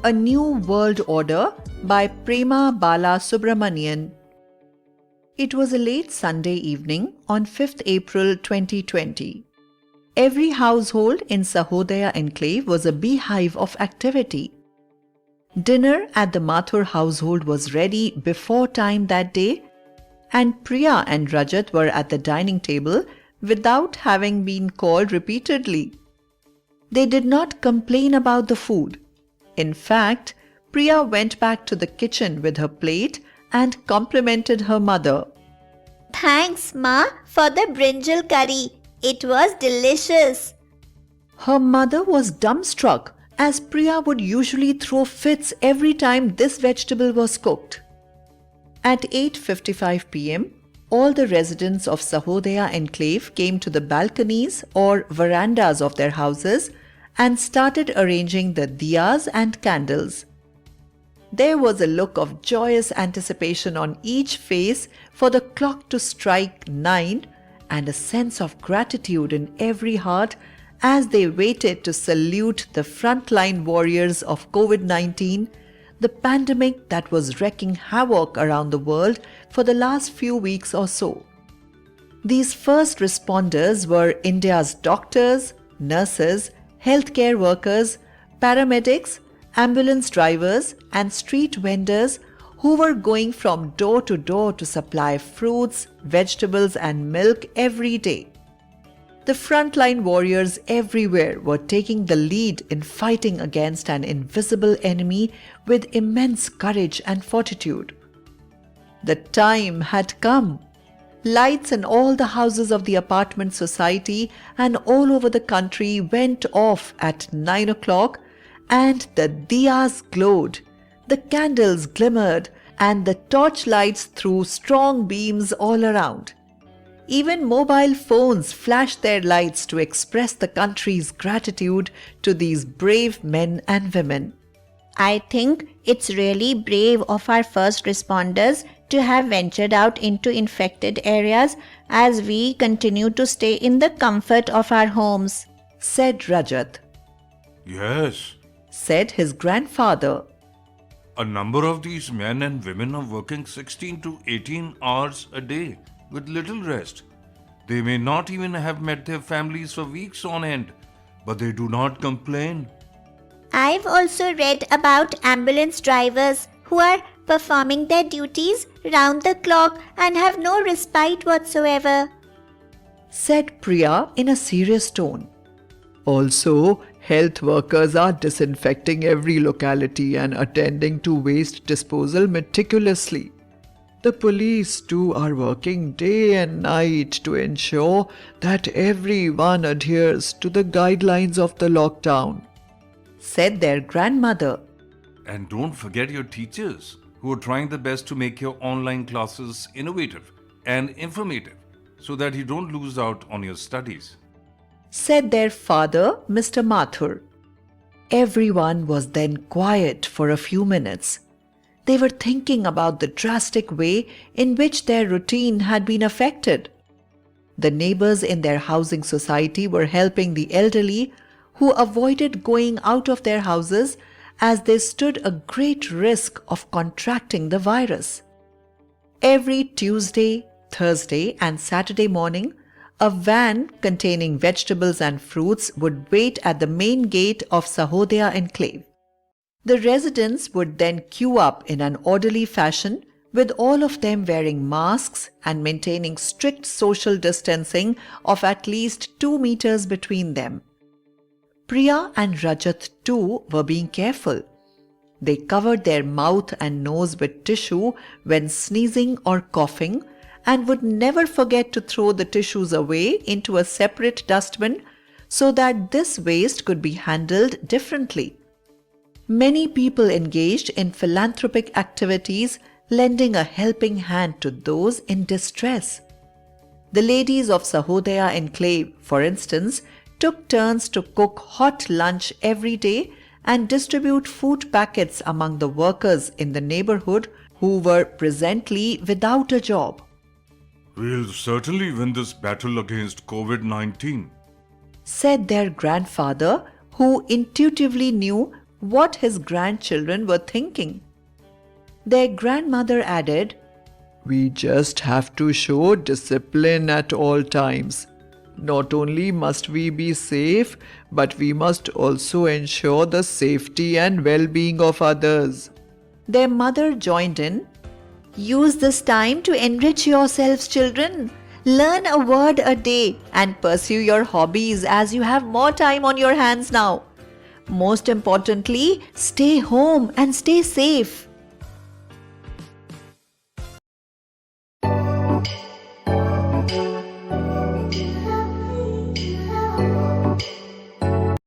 A New World Order by Prema Bala Subramanian. It was a late Sunday evening on 5th April 2020. Every household in Sahodaya Enclave was a beehive of activity. Dinner at the Mathur household was ready before time that day, and Priya and Rajat were at the dining table without having been called repeatedly. They did not complain about the food. In fact, Priya went back to the kitchen with her plate and complimented her mother. Thanks, Ma, for the brinjal curry. It was delicious. Her mother was dumbstruck, as Priya would usually throw fits every time this vegetable was cooked. At 8:55 p.m., all the residents of Sahodaya Enclave came to the balconies or verandas of their houses and started arranging the diyas and candles. There was a look of joyous anticipation on each face for the clock to strike 9 and a sense of gratitude in every heart as they waited to salute the frontline warriors of COVID-19, the pandemic that was wreaking havoc around the world for the last few weeks or so. These first responders were India's doctors, nurses, healthcare workers, paramedics, ambulance drivers, and street vendors who were going from door to door to supply fruits, vegetables, and milk every day. The frontline warriors everywhere were taking the lead in fighting against an invisible enemy with immense courage and fortitude. The time had come. Lights in all the houses of the apartment society and all over the country went off at 9 o'clock, and the diyas glowed, the candles glimmered, and the torchlights threw strong beams all around. Even mobile phones flashed their lights to express the country's gratitude to these brave men and women. I think it's really brave of our first responders to have ventured out into infected areas as we continue to stay in the comfort of our homes, said Rajat. Yes, said his grandfather. a number of these men and women are working 16 to 18 hours a day with little rest. They may not even have met their families for weeks on end, but they do not complain. I've also read about ambulance drivers who are performing their duties round the clock and have no respite whatsoever, said Priya in a serious tone. Also, health workers are disinfecting every locality and attending to waste disposal meticulously. The police too are working day and night to ensure that everyone adheres to the guidelines of the lockdown, said their grandmother. And don't forget your teachers, who are trying their best to make your online classes innovative and informative so that you don't lose out on your studies, said their father, Mr. Mathur. Everyone was then quiet for a few minutes. They were thinking about the drastic way in which their routine had been affected. The neighbors in their housing society were helping the elderly who avoided going out of their houses as they stood a great risk of contracting the virus. Every Tuesday, Thursday, and Saturday morning, a van containing vegetables and fruits would wait at the main gate of Sahodaya Enclave. The residents would then queue up in an orderly fashion, with all of them wearing masks and maintaining strict social distancing of at least 2 meters between them. Priya and Rajat too were being careful. They covered their mouth and nose with tissue when sneezing or coughing and would never forget to throw the tissues away into a separate dustbin so that this waste could be handled differently. Many people engaged in philanthropic activities, lending a helping hand to those in distress. The ladies of Sahodaya Enclave, for instance, took turns to cook hot lunch every day and distribute food packets among the workers in the neighborhood who were presently without a job. We'll certainly win this battle against COVID-19, said their grandfather, who intuitively knew what his grandchildren were thinking. Their grandmother added, "We just have to show discipline at all times. Not only must we be safe, but we must also ensure the safety and well-being of others." Their mother joined in. Use this time to enrich yourselves, children. Learn a word a day And pursue your hobbies as you have more time on your hands now. Most importantly, stay home and stay safe.